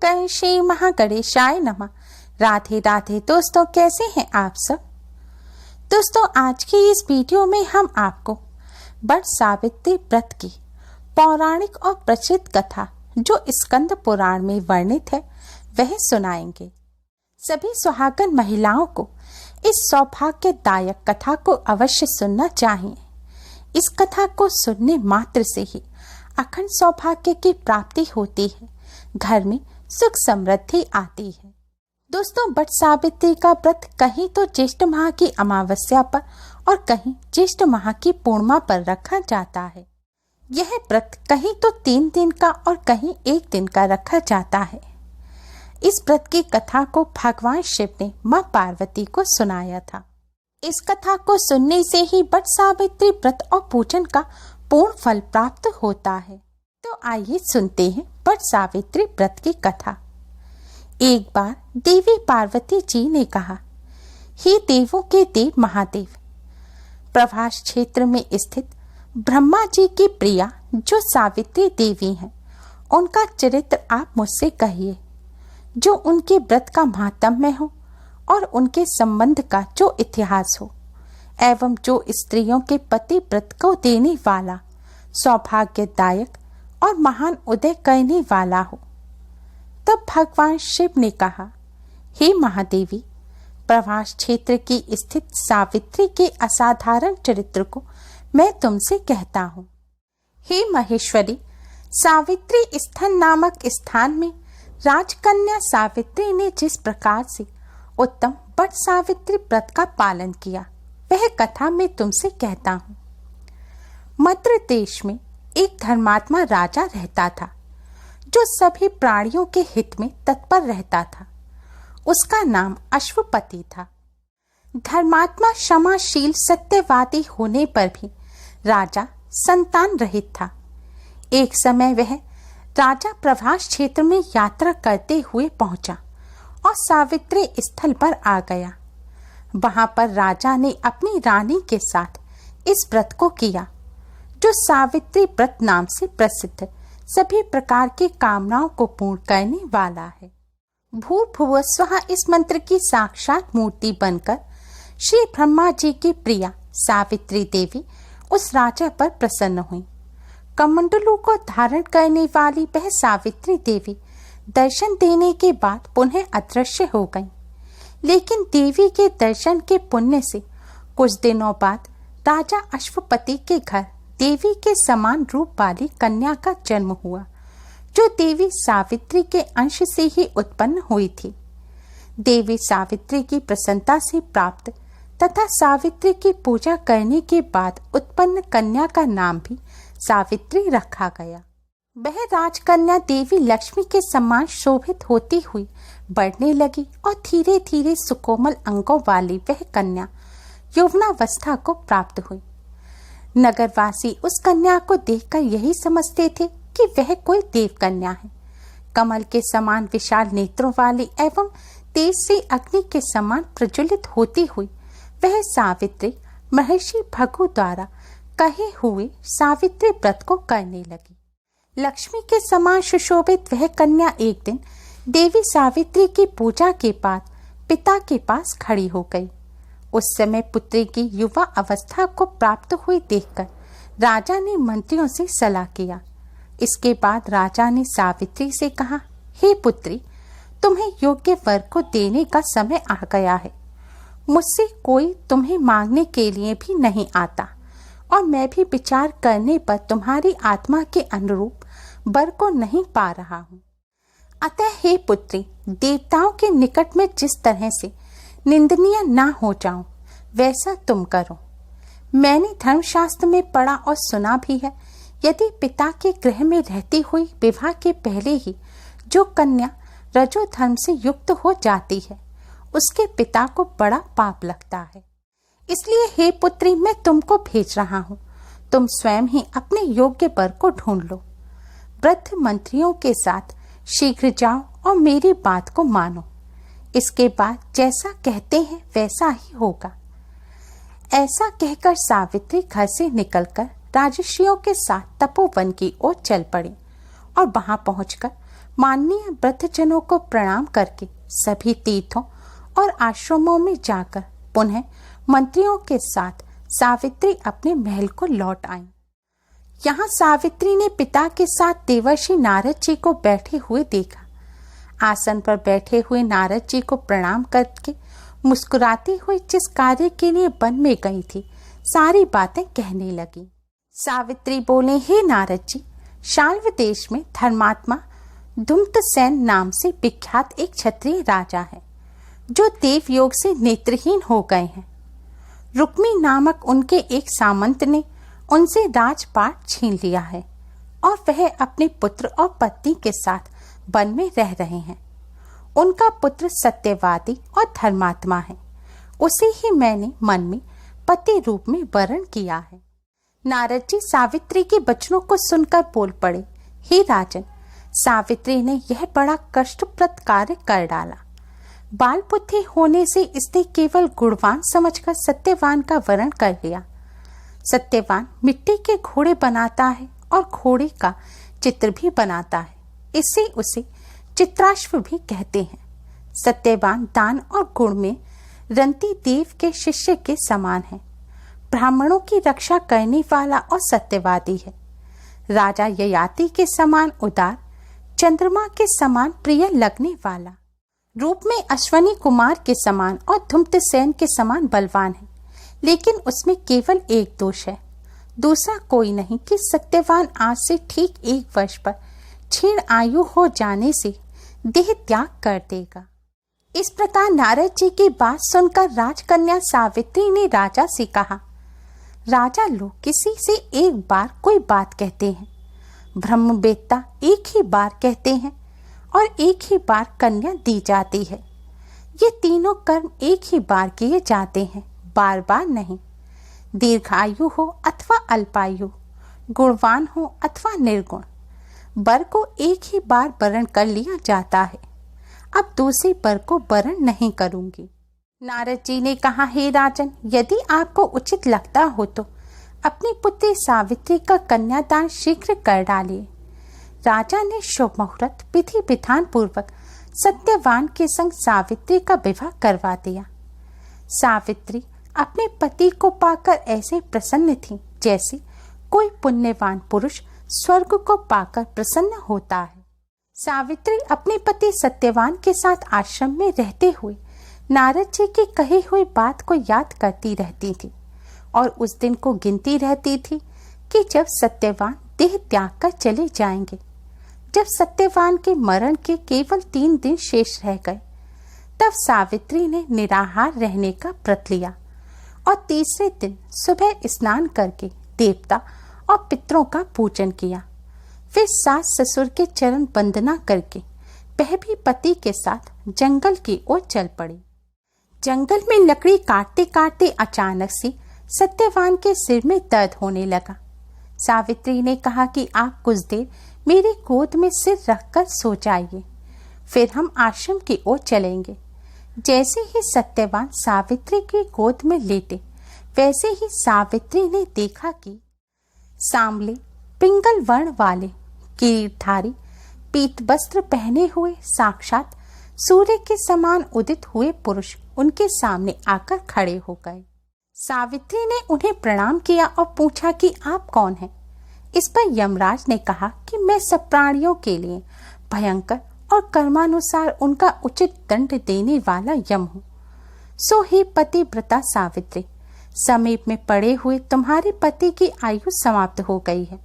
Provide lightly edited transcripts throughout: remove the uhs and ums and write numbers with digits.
गणेश श्री महागणेशाय नमः। राधे राधे दोस्तों, कैसे हैं आप सब। दोस्तों, आज की इस वीडियो में हम आपको वट सावित्री व्रत की पौराणिक और प्रचलित कथा जो स्कंद पुराण में वर्णित है वह सुनाएंगे। सभी सुहागन महिलाओं को इस सौभाग्यदायक कथा को अवश्य सुनना चाहिए। इस कथा को सुनने मात्र से ही अखंड सौभाग्य की प्राप्ति होती है, घर में सुख समृद्धि आती है। दोस्तों, वट सावित्री का व्रत कहीं तो ज्येष्ठ माह की अमावस्या पर और कहीं ज्येष्ठ माह की पूर्णिमा पर रखा जाता है। यह व्रत कहीं तो 3 दिन का और कहीं 1 दिन का रखा जाता है। इस व्रत की कथा को भगवान शिव ने मां पार्वती को सुनाया था। इस कथा को सुनने से ही वट सावित्री व्रत और पूजन का पूर्ण फल प्राप्त होता है। तो आइए सुनते हैं वट सावित्री व्रत की कथा। एक बार देवी पार्वती जी ने कहा, हे देवों के देव महादेव, प्रभास क्षेत्र में स्थित ब्रह्मा जी की प्रिया जो सावित्री देवी हैं, उनका चरित्र आप मुझसे कहिए, जो उनके व्रत का महात्म्य हो और उनके संबंध का जो इतिहास हो, एवं जो स्त्रियों के पति व्रत को देने वाला, सौभाग्यदायक और महान उदय करने वाला हो। तब भगवान शिव ने कहा, हे महादेवी, प्रभास क्षेत्र की स्थित सावित्री के असाधारण चरित्र को मैं तुमसे कहता हूँ। हे महेश्वरी, सावित्री स्थल नामक स्थान में राजकन्या सावित्री ने जिस प्रकार से उत्तम वट सावित्री व्रत का पालन किया, वह कथा मैं तुमसे कहता हूँ। मद्र देश में एक धर्मात्मा राजा रहता था, जो सभी प्राणियों के हित में तत्पर रहता था। उसका नाम अश्वपति था। धर्मात्मा क्षमाशील सत्यवादी होने पर भी राजा संतान रहित था। एक समय वह राजा प्रभास क्षेत्र में यात्रा करते हुए पहुंचा और सावित्री स्थल पर आ गया। वहां पर राजा ने अपनी रानी के साथ इस व्रत को किया, जो सावित्री व्रत नाम से प्रसिद्ध सभी प्रकार की कामनाओं को पूर्ण करने वाला है। भूर्भुवस्वः इस मंत्र की साक्षात मूर्ति बनकर श्री ब्रह्मा जी की प्रिया सावित्री देवी उस राजा पर प्रसन्न हुई। कमंडलू को धारण करने वाली वह सावित्री देवी दर्शन देने के बाद पुनः अदृश्य हो गई। लेकिन देवी के दर्शन के पुण्य से कुछ दिनों बाद राजा अश्वपति के घर देवी के समान रूप वाली कन्या का जन्म हुआ, जो देवी सावित्री के अंश से ही उत्पन्न हुई थी। देवी सावित्री की प्रसन्नता से प्राप्त तथा सावित्री की पूजा करने के बाद उत्पन्न कन्या का नाम भी सावित्री रखा गया। वह राजकन्या देवी लक्ष्मी के समान शोभित होती हुई बढ़ने लगी और धीरे धीरे सुकोमल अंगों वाली वह कन्या यौवनावस्था को प्राप्त हुई। नगरवासी उस कन्या को देखकर यही समझते थे कि वह कोई देव कन्या है। कमल के समान विशाल नेत्रों वाली एवं तेज से अग्नि के समान प्रज्वलित होती हुई वह सावित्री महर्षि भृगु द्वारा कहे हुए सावित्री व्रत को करने लगी। लक्ष्मी के समान सुशोभित वह कन्या एक दिन देवी सावित्री की पूजा के बाद पिता के पास खड़ी हो गई। उस समय पुत्री की युवा अवस्था को प्राप्त हुई देखकर राजा ने मंत्रियों से सलाह किया। इसके बाद राजा ने सावित्री से कहा, हे पुत्री, तुम्हें योग्य वर को देने का समय आ गया है। मुझसे कोई तुम्हें मांगने के लिए भी नहीं आता और मैं भी विचार करने पर तुम्हारी आत्मा के अनुरूप वर को नहीं पा रहा हूँ। अतः हे पुत्री, देवताओं के निकट में जिस तरह से निंदनीय ना हो जाऊं, वैसा तुम करो। मैंने धर्मशास्त्र में पढ़ा और सुना भी है, यदि पिता के गृह में रहती हुई विवाह के पहले ही जो कन्या रजो धर्म से युक्त हो जाती है, उसके पिता को बड़ा पाप लगता है। इसलिए हे पुत्री, मैं तुमको भेज रहा हूँ, तुम स्वयं ही अपने योग्य वर को ढूंढ लो। वृद्ध मंत्रियों के साथ शीघ्र जाओ और मेरी बात को मानो। इसके बाद जैसा कहते हैं वैसा ही होगा। ऐसा कहकर सावित्री घर से निकलकर राजर्षियों के साथ तपोवन की ओर चल पड़ी और वहां पहुंचकर माननीय वृद्धजनों को प्रणाम करके सभी तीर्थों और आश्रमों में जाकर पुनः मंत्रियों के साथ सावित्री अपने महल को लौट आई। यहाँ सावित्री ने पिता के साथ देवर्षि नारद जी को बैठे हुए देखा। आसन पर बैठे हुए नारद जी को प्रणाम करके मुस्कुराती हुई जिस कार्य के लिए वन में गई थी सारी बातें कहने लगी। सावित्री बोले, हे नारद जी, शाल्व देश में धर्मात्मा धूम्रसेन नाम से विख्यात एक क्षत्रिय राजा है जो देव योग से नेत्रहीन हो गए हैं। रुक्मी नामक उनके एक सामंत ने उनसे राजपाट छीन लिया है और वह अपने पुत्र और पत्नी के साथ वन में रह रहे हैं। उनका पुत्र सत्यवादी और धर्मात्मा है। उसे ही मैंने मन में पति रूप में वरण किया है। नारद जी सावित्री के वचनों को सुनकर बोल पड़े, हे राजन, सावित्री ने यह बड़ा कष्टप्रद कार्य कर डाला। बाल बुद्धि होने से इसने केवल गुणवान समझकर सत्यवान का वरण कर लिया। सत्यवान मिट्टी के घोड़े बनाता है और घोड़े का चित्र भी बनाता है, इससे उसे चित्राश्व भी कहते हैं। सत्यवान दान और गुण में रंती देव के शिष्य के समान है। ब्राह्मणों की रक्षा करने वाला और सत्यवादी है। राजा ययाति के समान उदार, चंद्रमा के समान प्रिय लगने वाला, रूप में अश्वनी कुमार के समान और धूम्रसेन के समान बलवान है। लेकिन उसमें केवल एक दोष है, दूसरा कोई नहीं कि सत्यवान आज से ठीक 1 वर्ष पर क्षीण आयु हो जाने से देह त्याग कर देगा। इस प्रकार नारद जी की बात सुनकर राजकन्या सावित्री ने राजा से कहा, राजा लोग किसी से एक बार कोई बात कहते हैं, ब्रह्मवेत्ता एक ही बार कहते हैं और एक ही बार कन्या दी जाती है। ये तीनों कर्म एक ही बार किए जाते हैं, बार बार नहीं। दीर्घायु हो अथवा अल्पायु, गुणवान हो अथवा निर्गुण, वर को एक ही बार वरण कर लिया जाता है। अब दूसरे वर को वरण नहीं करूंगी। नारद जी ने कहा, हे राजन, यदि आपको उचित लगता हो तो अपनी पुत्री सावित्री का कन्यादान शीघ्र कर डालिए। राजा ने शुभ मुहूर्त विधि विधान पूर्वक सत्यवान के संग सावित्री का विवाह करवा दिया। सावित्री अपने पति को पाकर ऐसे प्रसन्न थी जैसे कोई पुण्यवान पुरुष स्वर्ग को पाकर प्रसन्न होता है। सावित्री अपने पति सत्यवान के साथ आश्रम में रहते हुए नारद जी की कही हुई बात को याद करती रहती थी और उस दिन को गिनती रहती थी कि जब सत्यवान देह त्याग कर चले जाएंगे। जब सत्यवान के मरण के केवल 3 दिन शेष रह गए, तब सावित्री ने निराहार रहने का व्रत लिया और तीसरे दिन सुबह स्नान करके देवता और पितरों का पूजन किया। फिर सास ससुर के चरण वंदना करके वह भी पति के साथ जंगल की ओर चल पड़ी। जंगल में लकड़ी काटते काटते अचानक से सत्यवान के सिर में दर्द होने लगा। सावित्री ने कहा कि आप कुछ देर मेरी गोद में सिर रखकर सो जाइए, फिर हम आश्रम की ओर चलेंगे। जैसे ही सत्यवान सावित्री की गोद में लेटे, वैसे ही सावित्री ने देखा कि सांवले पिंगल वर्ण वाले किरीटधारी पीत वस्त्र पहने हुए साक्षात सूर्य के समान उदित हुए पुरुष उनके सामने आकर खड़े हो गए। सावित्री ने उन्हें प्रणाम किया और पूछा कि आप कौन हैं? इस पर यमराज ने कहा कि मैं सब प्राणियों के लिए भयंकर और कर्मानुसार उनका उचित दंड देने वाला यम हूँ। सो ही पतिव्रता सावित्री, समीप में पड़े हुए तुम्हारे पति की आयु समाप्त हो गई है।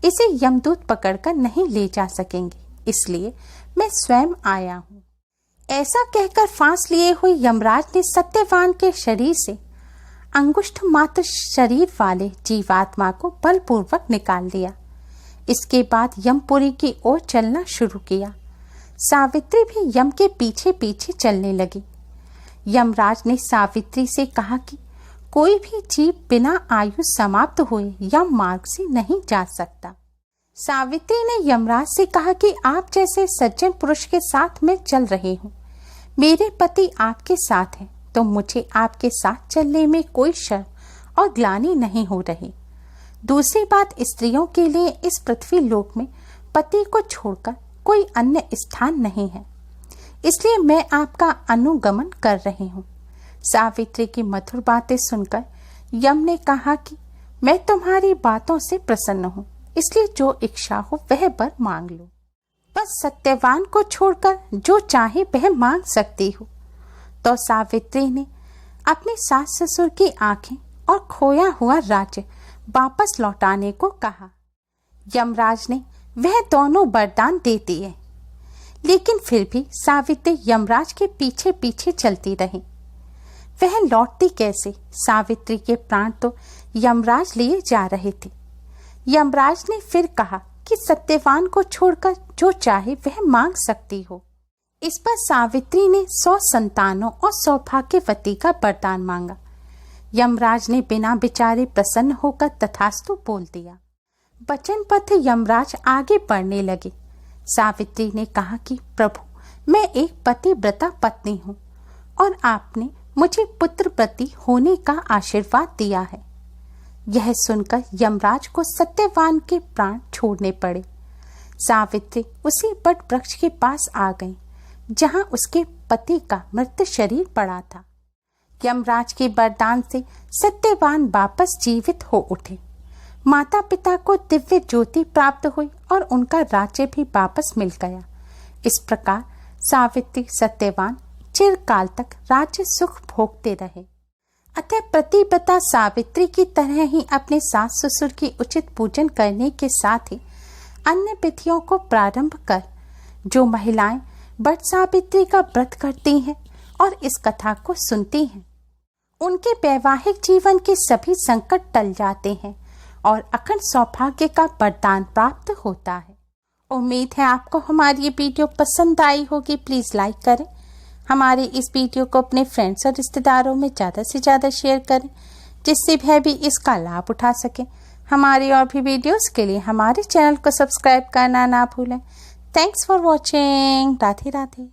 इसे यमदूत पकड़कर नहीं ले जा सकेंगे, इसलिए मैं स्वयं आया हूँ। ऐसा कहकर फांस लिए हुए यमराज ने सत्यवान के शरीर से अंगुष्ठ मात्र शरीर वाले जीवात्मा को बलपूर्वक निकाल दिया। इसके बाद यमपुरी की ओर चलना शुरू किया। सावित्री भी यम के पीछे पीछे चलने लगी। यमराज ने सावित्री से कहा कि कोई भी जीव बिना आयु समाप्त हुए यम मार्ग से नहीं जा सकता। सावित्री ने यमराज से कहा कि आप जैसे सज्जन पुरुष के साथ मैं चल रही हूँ। मेरे पति आपके साथ हैं, तो मुझे आपके साथ चलने में कोई शर्म और ग्लानि नहीं हो रही। दूसरी बात, स्त्रियों के लिए इस पृथ्वी लोक में पति को छोड़कर कोई अन्य स्थान नहीं है, इसलिए मैं आपका अनुगमन कर रही हूँ। सावित्री की मधुर बातें सुनकर यम ने कहा कि मैं तुम्हारी बातों से प्रसन्न हूँ, इसलिए जो इच्छा हो वह वर मांग लो। बस सत्यवान को छोड़कर जो चाहे वह मांग सकती हो। तो सावित्री ने अपने सास ससुर की आंखें और खोया हुआ राज्य वापस लौटाने को कहा। यमराज ने वह दोनों वरदान दे दिए, लेकिन फिर भी सावित्री यमराज के पीछे पीछे चलती रही। वह लौटती कैसे? सावित्री के प्राण तो यमराज लिए जा रहे थे। यमराज ने फिर कहा कि सत्यवान को छोड़कर जो चाहे वह मांग सकती हो। इस पर सावित्री ने 100 संतानों और सौभाग्यवती का वरदान मांगा। यमराज ने बिना विचारे प्रसन्न होकर तथास्तु बोल दिया। वचनबद्ध यमराज आगे बढ़ने लगे। सावित्री ने कहा कि प्रभु, मैं एक पतिव्रता पत्नी हूँ और आपने मुझे पुत्रवती होने का आशीर्वाद दिया है। यह सुनकर यमराज को सत्यवान के प्राण छोड़ने पड़े। सावित्री उसी वट वृक्ष के पास आ गई जहां उसके पति का मृत शरीर पड़ा था। यमराज के वरदान से सत्यवान वापस जीवित हो उठे। माता पिता को दिव्य ज्योति प्राप्त हुई और उनका राज्य भी वापस मिल गया। इस प्रकार सावित्री सत्यवान चिरकाल तक राज्य सुख भोगते रहे। अतः प्रतिव्रता सावित्री की तरह ही अपने सास ससुर की उचित पूजन करने के साथ ही अन्य विधियों को प्रारंभ कर जो महिलाएं वट सावित्री का व्रत करती हैं और इस कथा को सुनती हैं, उनके वैवाहिक जीवन के सभी संकट टल जाते हैं और अखंड सौभाग्य का वरदान प्राप्त होता है। उम्मीद है आपको हमारी ये वीडियो पसंद आई होगी। प्लीज़ लाइक करें। हमारे इस वीडियो को अपने फ्रेंड्स और रिश्तेदारों में ज़्यादा से ज़्यादा शेयर करें, जिससे वह भी इसका लाभ उठा सकें। हमारी और भी वीडियोस के लिए हमारे चैनल को सब्सक्राइब करना ना भूलें। Thanks for watching. Radhe Radhe.